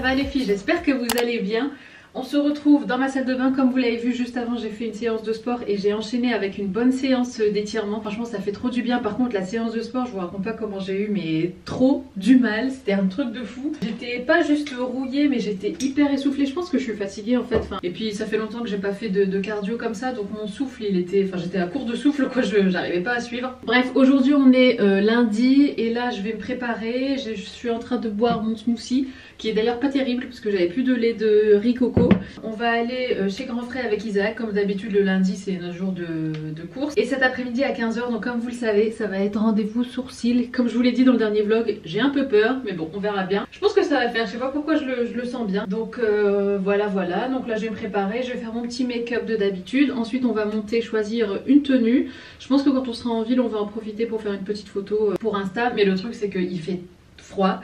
va les filles? J'espère que vous allez bien. On se retrouve dans ma salle de bain. Comme vous l'avez vu juste avant, j'ai fait une séance de sport et j'ai enchaîné avec une bonne séance d'étirement. Franchement ça fait trop du bien. Par contre la séance de sport, je vous raconte pas comment j'ai eu mais trop du mal. C'était un truc de fou. J'étais pas juste rouillée mais j'étais hyper essoufflée. Je pense que je suis fatiguée en fait. Et puis ça fait longtemps que j'ai pas fait de cardio comme ça. Donc mon souffle il était... Enfin j'étais à court de souffle quoi. J'arrivais pas à suivre. Bref, aujourd'hui on est lundi et là je vais me préparer. Je suis en train de boire mon smoothie qui est d'ailleurs pas terrible parce que j'avais plus de lait de riz coco. On va aller chez Grand Frère avec Isaac, comme d'habitude le lundi c'est notre jour de course. Et cet après-midi à 15 h, donc comme vous le savez, ça va être rendez-vous sourcils. Comme je vous l'ai dit dans le dernier vlog, j'ai un peu peur, mais bon on verra bien. Je pense que ça va faire, je sais pas pourquoi je le sens bien. Donc voilà. Donc là je vais me préparer, je vais faire mon petit make-up de d'habitude. Ensuite on va monter, choisir une tenue. Je pense que quand on sera en ville on va en profiter pour faire une petite photo pour Insta. Mais le truc c'est qu'il fait froid,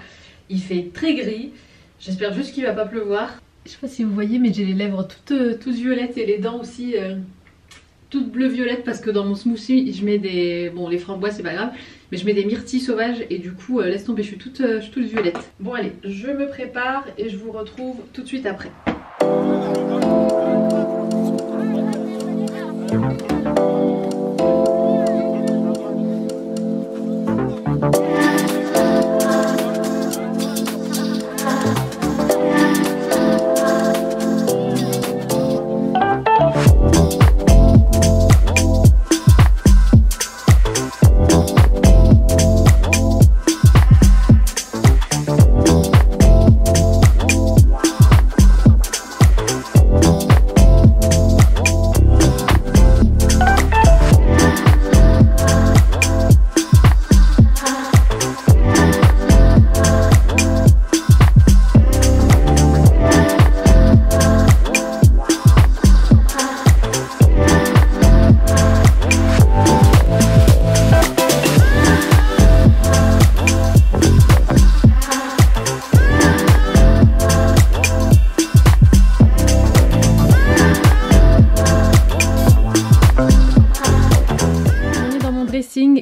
il fait très gris. J'espère juste qu'il va pas pleuvoir. Je sais pas si vous voyez mais j'ai les lèvres toutes violettes et les dents aussi toutes bleu-violettes parce que dans mon smoothie je mets des... Bon les framboises c'est pas grave mais je mets des myrtilles sauvages et du coup laisse tomber, je suis toute violette. Bon allez, je me prépare et je vous retrouve tout de suite après.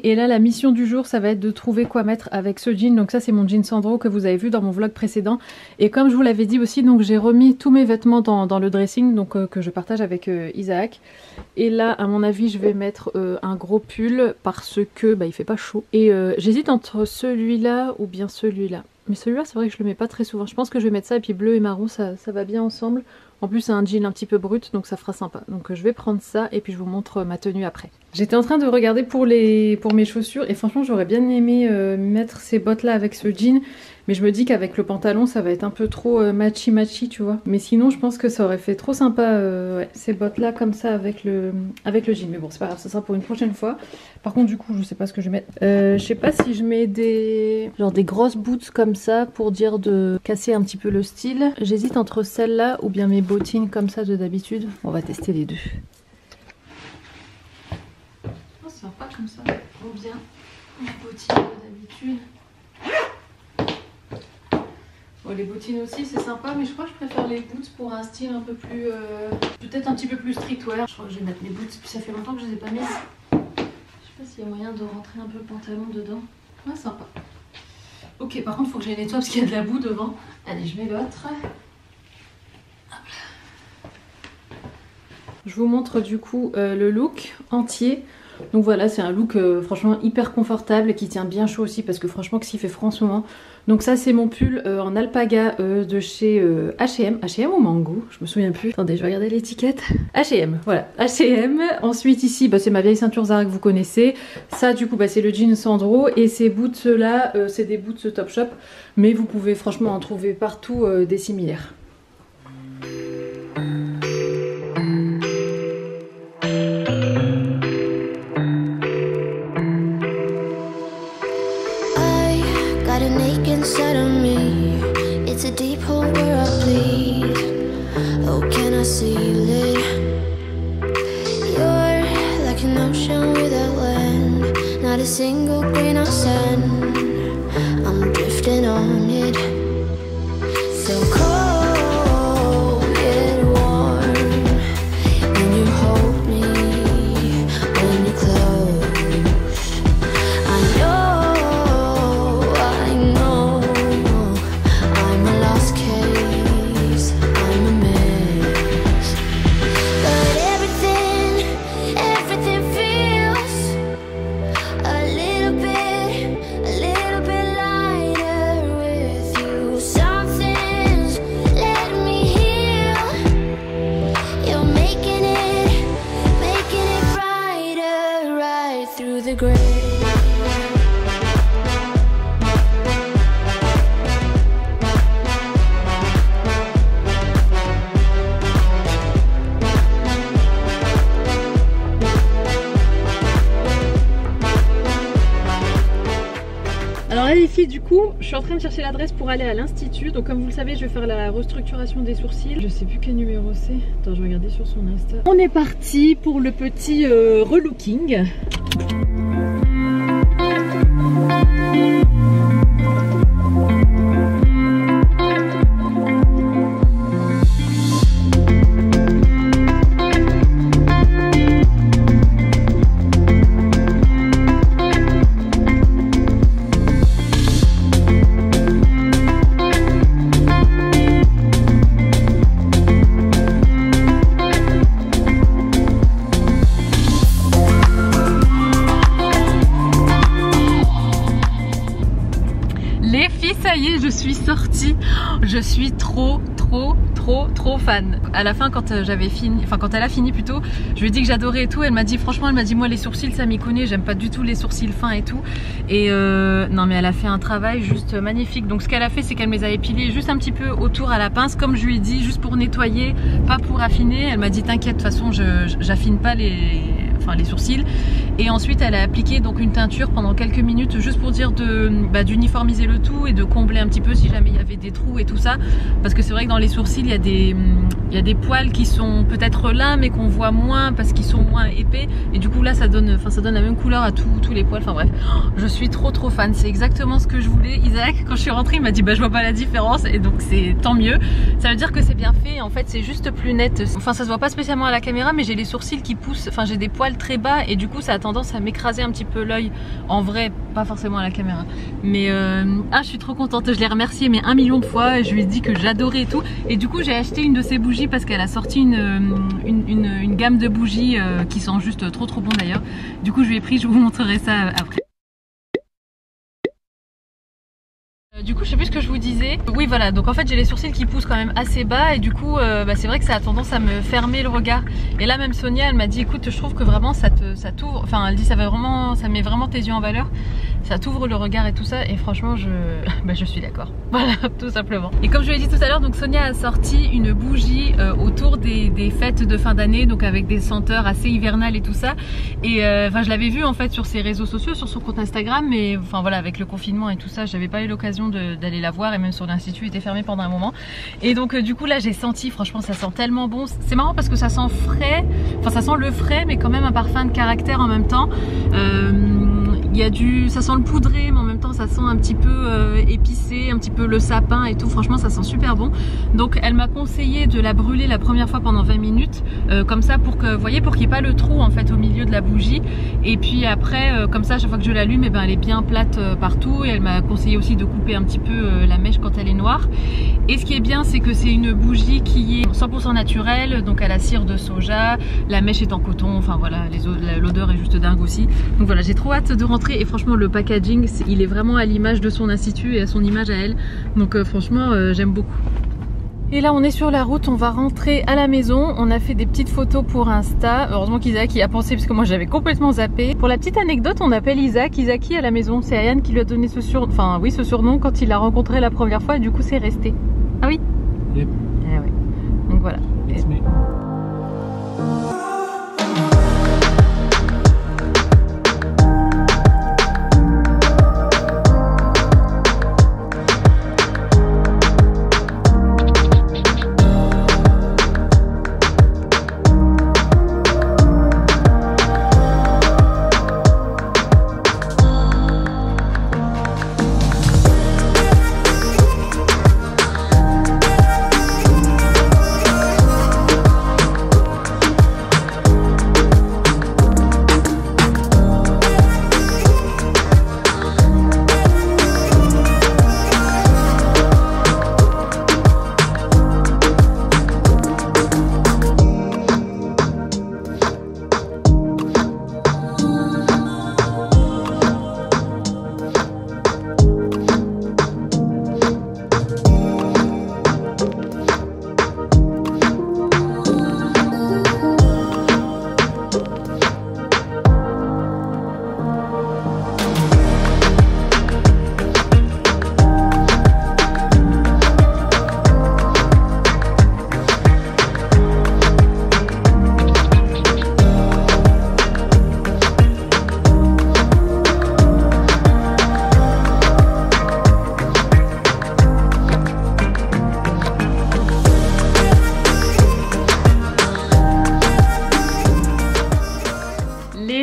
Et là la mission du jour ça va être de trouver quoi mettre avec ce jean. Donc ça c'est mon jean Sandro que vous avez vu dans mon vlog précédent. Et comme je vous l'avais dit aussi, donc j'ai remis tous mes vêtements dans le dressing donc que je partage avec Isaac. Et là à mon avis je vais mettre un gros pull parce que il fait pas chaud. Et j'hésite entre celui-là ou bien celui-là. Mais celui-là c'est vrai que je le mets pas très souvent. Je pense que je vais mettre ça et puis bleu et marron ça va bien ensemble. En plus c'est un jean un petit peu brut donc ça fera sympa. Donc je vais prendre ça et puis je vous montre ma tenue après. J'étais en train de regarder pour mes chaussures et franchement j'aurais bien aimé mettre ces bottes là avec ce jean. Mais je me dis qu'avec le pantalon ça va être un peu trop matchy tu vois. Mais sinon je pense que ça aurait fait trop sympa ouais, ces bottes là comme ça avec le jean. Mais bon c'est pas grave, ça sera pour une prochaine fois. Par contre du coup je sais pas ce que je vais mettre. Je sais pas si je mets des grosses boots comme ça pour dire de casser un petit peu le style. J'hésite entre celle-là ou bien mes bottines comme ça de d'habitude. On va tester les deux. Oh c'est sympa comme ça, trop bien. Mes bottines de d'habitude. Bon, les bottines aussi c'est sympa mais je crois que je préfère les boots pour un style un peu plus... peut-être un petit peu plus streetwear. Je crois que je vais mettre les boots, ça fait longtemps que je les ai pas mises. Je sais pas s'il y a moyen de rentrer un peu le pantalon dedans. Ouais sympa. Ok par contre il faut que je les nettoie parce qu'il y a de la boue devant. Allez je mets l'autre. Je vous montre du coup le look entier. Donc voilà c'est un look franchement hyper confortable et qui tient bien chaud aussi parce que franchement que s'il fait froid en ce moment. Donc ça c'est mon pull en alpaga de chez H&M. H&M ou Mango, je me souviens plus. Attendez je vais regarder l'étiquette. H&M, voilà H&M. Ensuite ici c'est ma vieille ceinture Zara que vous connaissez. Ça du coup c'est le jean Sandro. Et ces boots là c'est des boots Topshop. Mais vous pouvez franchement en trouver partout des similaires. Inside of me, it's a deep hole where I bleed. Oh, can I seal it? You're like an ocean without land, not a single grain of sand. I'm drifting on it. So cold yet warm when you hold me, when you're close. I know I'm a lost case. regret. Alors là les filles, du coup je suis en train de chercher l'adresse pour aller à l'institut. Donc comme vous le savez, je vais faire la restructuration des sourcils. Je sais plus quel numéro c'est. Attends, je vais regarder sur son Insta. On est parti pour le petit relooking. Ça y est, je suis sortie. Je suis trop fan. À la fin, quand j'avais fini, enfin quand elle a fini plutôt, je lui ai dit que j'adorais et tout. Elle m'a dit, franchement, elle m'a dit, moi les sourcils ça m'y connaît, j'aime pas du tout les sourcils fins et tout. Et non mais elle a fait un travail juste magnifique. Donc ce qu'elle a fait, c'est qu'elle me les a épilés juste un petit peu autour à la pince, comme je lui ai dit, juste pour nettoyer, pas pour affiner. Elle m'a dit, t'inquiète, de toute façon, j'affine pas les sourcils. Et ensuite elle a appliqué donc une teinture pendant quelques minutes juste pour dire d'uniformiser le tout et de combler un petit peu si jamais il y avait des trous et tout ça, parce que c'est vrai que dans les sourcils il y a des poils qui sont peut-être là mais qu'on voit moins parce qu'ils sont moins épais, et du coup là ça donne la même couleur à tous les poils. Enfin bref, je suis trop fan, c'est exactement ce que je voulais. Isaac, quand je suis rentrée, il m'a dit bah je vois pas la différence, et donc c'est tant mieux, ça veut dire que c'est bien fait. En fait c'est juste plus net, enfin ça se voit pas spécialement à la caméra, mais j'ai les sourcils qui poussent, enfin j'ai des poils très bas et du coup ça a tendance à m'écraser un petit peu l'œil, en vrai, pas forcément à la caméra. Mais je suis trop contente, je l'ai remerciée mais 1 million de fois, et je lui ai dit que j'adorais et tout. Et du coup j'ai acheté une de ces bougies parce qu'elle a sorti une gamme de bougies qui sont juste trop bon d'ailleurs. Du coup je lui ai pris, je vous montrerai ça après. Du coup je sais plus ce que je vous disais. Oui voilà, donc en fait j'ai les sourcils qui poussent quand même assez bas, et du coup c'est vrai que ça a tendance à me fermer le regard. Et là même Sonia elle m'a dit écoute, je trouve que vraiment ça t'ouvre, enfin elle dit ça met vraiment tes yeux en valeur, ça t'ouvre le regard et tout ça, et franchement je suis d'accord. Voilà, tout simplement. Et comme je l'ai dit tout à l'heure, donc Sonia a sorti une bougie autour des fêtes de fin d'année, donc avec des senteurs assez hivernales et tout ça. Et je l'avais vu en fait sur ses réseaux sociaux, sur son compte Instagram, mais enfin voilà, avec le confinement et tout ça, j'avais pas eu l'occasion d'aller la voir, et même son institut était fermé pendant un moment. Et donc du coup là j'ai senti, franchement ça sent tellement bon. C'est marrant parce que ça sent frais, enfin ça sent le frais mais quand même un parfum de caractère en même temps. Ça sent le poudré mais en même temps ça sent un petit peu épicé, un petit peu le sapin et tout. Franchement ça sent super bon. Donc elle m'a conseillé de la brûler la première fois pendant 20 minutes comme ça, pour que, vous voyez, pour qu'il n'y ait pas le trou en fait au milieu de la bougie. Et puis après comme ça, à chaque fois que je l'allume, et ben elle est bien plate partout. Et elle m'a conseillé aussi de couper un petit peu la mèche quand elle est noire. Et ce qui est bien, c'est que c'est une bougie qui est 100% naturelle, donc à la cire de soja, la mèche est en coton, enfin voilà, l'odeur est juste dingue aussi. Donc voilà, j'ai trop hâte de rentrer, et franchement le packaging il est vraiment à l'image de son institut et à son image à elle. Donc franchement j'aime beaucoup. Et là on est sur la route, on va rentrer à la maison. On a fait des petites photos pour Insta. Heureusement qu'Isaac y a pensé parce que moi j'avais complètement zappé. Pour la petite anecdote, on appelle Isaac Isaki à la maison. C'est Ayane qui lui a donné ce surnom quand il l'a rencontré la première fois, et du coup c'est resté. Ah oui. Yep. Ah ouais. Donc voilà.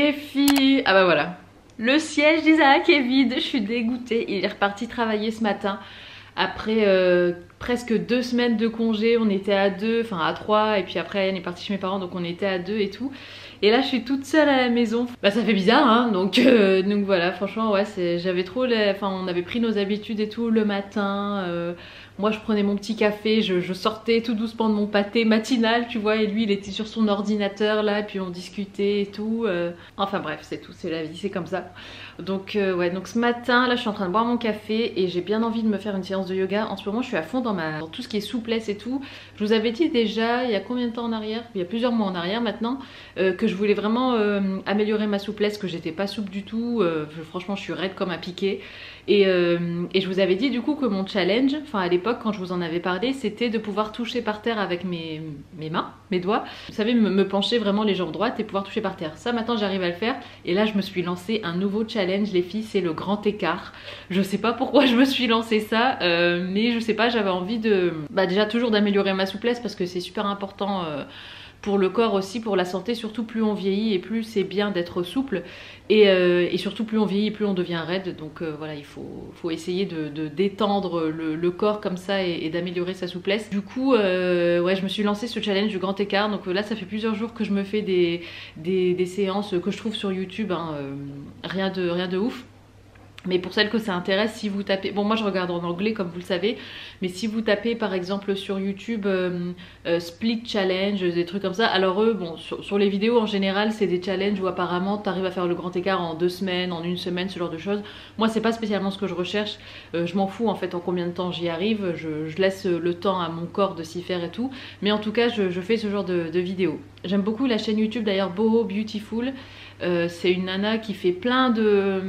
Les filles, ah bah voilà, le siège d'Isaac est vide, je suis dégoûtée. Il est reparti travailler ce matin après presque 2 semaines de congé. On était à 2, enfin à 3, et puis après on est parti chez mes parents, donc on était à 2 et tout. Et là je suis toute seule à la maison. Bah ça fait bizarre hein, donc voilà, franchement ouais, j'avais trop enfin on avait pris nos habitudes et tout le matin. Moi je prenais mon petit café, je sortais tout doucement de mon pâté matinal, tu vois, et lui il était sur son ordinateur là, et puis on discutait et tout. Enfin bref, c'est tout, c'est la vie, c'est comme ça. Donc ouais, donc ce matin là je suis en train de boire mon café et j'ai bien envie de me faire une séance de yoga. En ce moment je suis à fond dans tout ce qui est souplesse et tout. Je vous avais dit déjà il y a combien de temps en arrière, il y a plusieurs mois en arrière maintenant, que je voulais vraiment améliorer ma souplesse, que j'étais pas souple du tout. Franchement je suis raide comme un piquet. Et je vous avais dit du coup que mon challenge, enfin à l'époque quand je vous en avais parlé, c'était de pouvoir toucher par terre avec mes mains, mes doigts. Vous savez, me pencher vraiment les jambes droites et pouvoir toucher par terre. Ça maintenant j'arrive à le faire. Et là je me suis lancé un nouveau challenge les filles, c'est le grand écart. Je sais pas pourquoi je me suis lancé ça, mais je sais pas, j'avais envie de... déjà toujours d'améliorer ma souplesse parce que c'est super important pour le corps aussi, pour la santé, surtout plus on vieillit et plus c'est bien d'être souple. Et surtout plus on vieillit, plus on devient raide. Donc voilà, il faut essayer de détendre le corps comme ça et d'améliorer sa souplesse. Du coup, ouais, je me suis lancé ce challenge du grand écart. Donc là, ça fait plusieurs jours que je me fais des séances que je trouve sur YouTube. Hein, rien de ouf. Mais pour celles que ça intéresse, si vous tapez... Bon, moi je regarde en anglais comme vous le savez. Mais si vous tapez par exemple sur YouTube Split Challenge, des trucs comme ça. Alors eux, bon, sur les vidéos en général, c'est des challenges où apparemment tu arrives à faire le grand écart en 2 semaines, en 1 semaine, ce genre de choses. Moi c'est pas spécialement ce que je recherche. Je m'en fous en fait en combien de temps j'y arrive. Je laisse le temps à mon corps de s'y faire et tout. Mais en tout cas, je fais ce genre de vidéos. J'aime beaucoup la chaîne YouTube d'ailleurs Boho Beautiful. C'est une nana qui fait plein de...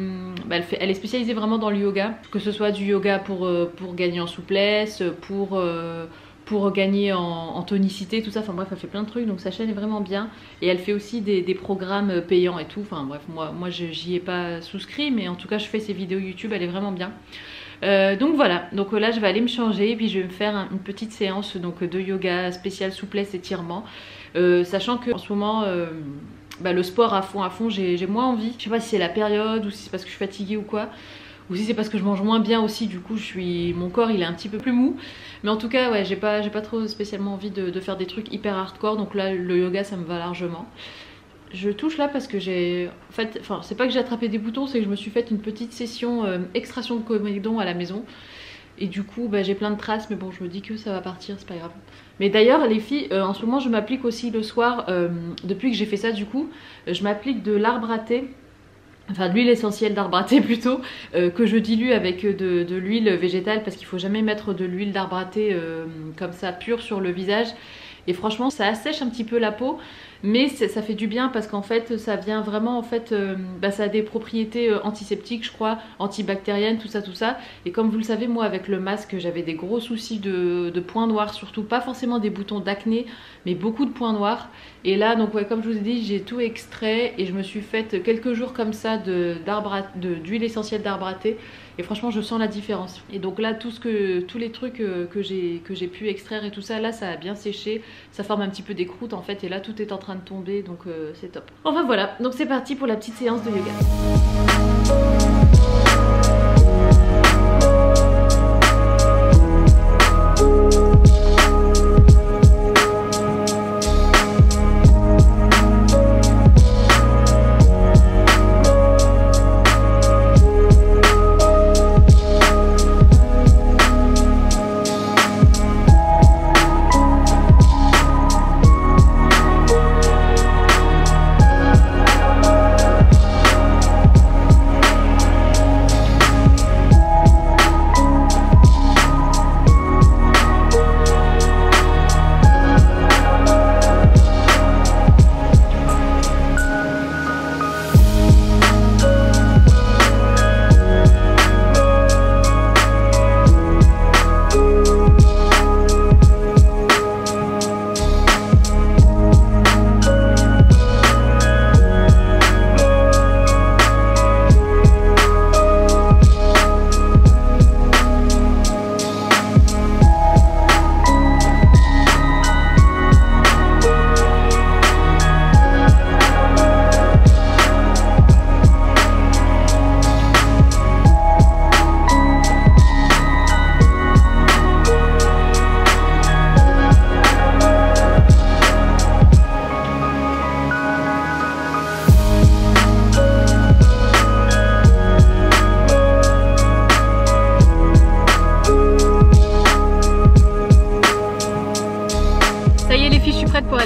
elle est spécialisée vraiment dans le yoga, que ce soit du yoga pour gagner en souplesse, pour gagner en tonicité, tout ça. Enfin bref, elle fait plein de trucs, donc sa chaîne est vraiment bien. Et elle fait aussi des programmes payants et tout. Enfin bref, moi j'y ai pas souscrit, mais en tout cas je fais ses vidéos YouTube, elle est vraiment bien. Donc voilà, donc là je vais aller me changer et puis je vais me faire une petite séance donc, de yoga spécial souplesse étirement. Sachant que en ce moment... le sport à fond, j'ai moins envie. Je sais pas si c'est la période ou si c'est parce que je suis fatiguée ou quoi. Ou si c'est parce que je mange moins bien aussi, du coup mon corps il est un petit peu plus mou. Mais en tout cas ouais, j'ai pas trop spécialement envie de faire des trucs hyper hardcore. Donc là le yoga ça me va largement. Je touche là parce que j'ai... En fait, c'est pas que j'ai attrapé des boutons, c'est que je me suis fait une petite session extraction de comédon à la maison. Et du coup j'ai plein de traces, mais bon je me dis que ça va partir, c'est pas grave. Mais d'ailleurs les filles, en ce moment je m'applique aussi le soir, depuis que j'ai fait ça du coup, je m'applique de l'arbre à thé, enfin de l'huile essentielle d'arbre à thé plutôt, que je dilue avec de l'huile végétale parce qu'il faut jamais mettre de l'huile d'arbre à thé comme ça pure sur le visage. Et franchement ça assèche un petit peu la peau, mais ça fait du bien parce qu'en fait ça vient vraiment en fait ça a des propriétés antiseptiques je crois, antibactériennes, tout ça. Et comme vous le savez, moi avec le masque j'avais des gros soucis de points noirs, surtout pas forcément des boutons d'acné mais beaucoup de points noirs. Et là donc ouais, comme je vous ai dit, j'ai tout extrait et je me suis fait quelques jours comme ça d'huile essentielle d'arbre à thé. Et franchement je sens la différence. Et donc là tous les trucs que j'ai pu extraire et tout ça, là ça a bien séché, ça forme un petit peu des croûtes en fait. Et là tout est en train de tomber, donc c'est top. Enfin voilà, donc c'est parti pour la petite séance de yoga.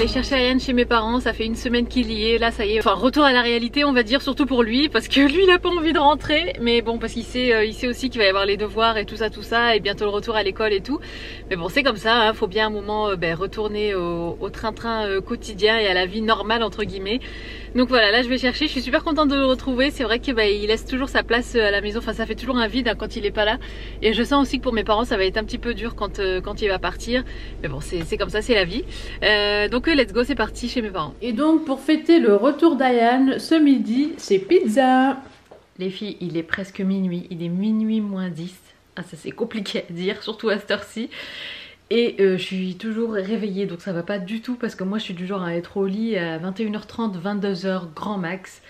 aller chercher Ayane chez mes parents, ça fait une semaine qu'il y est, là ça y est, enfin retour à la réalité on va dire, surtout pour lui, parce que lui il a pas envie de rentrer, mais bon parce qu'il sait aussi qu'il va y avoir les devoirs et tout ça, et bientôt le retour à l'école et tout, mais bon c'est comme ça, hein, faut bien un moment retourner au train-train quotidien et à la vie normale entre guillemets. Donc voilà, là je vais chercher, je suis super contente de le retrouver, c'est vrai qu'il laisse toujours sa place à la maison, enfin ça fait toujours un vide hein, quand il est pas là, et je sens aussi que pour mes parents ça va être un petit peu dur quand il va partir, mais bon c'est comme ça, c'est la vie. Donc let's go, c'est parti chez mes parents. Et donc pour fêter le retour d'Ayane, ce midi c'est pizza. Les filles, il est presque minuit, il est minuit moins 10, ah ça c'est compliqué à dire, surtout à cette heure-ci. Et je suis toujours réveillée, donc ça va pas du tout parce que moi je suis du genre à être au lit à 21h30, 22h grand max.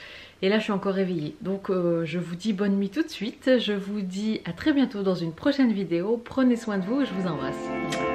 Et là je suis encore réveillée. Donc je vous dis bonne nuit tout de suite. Je vous dis à très bientôt dans une prochaine vidéo. Prenez soin de vous et je vous embrasse.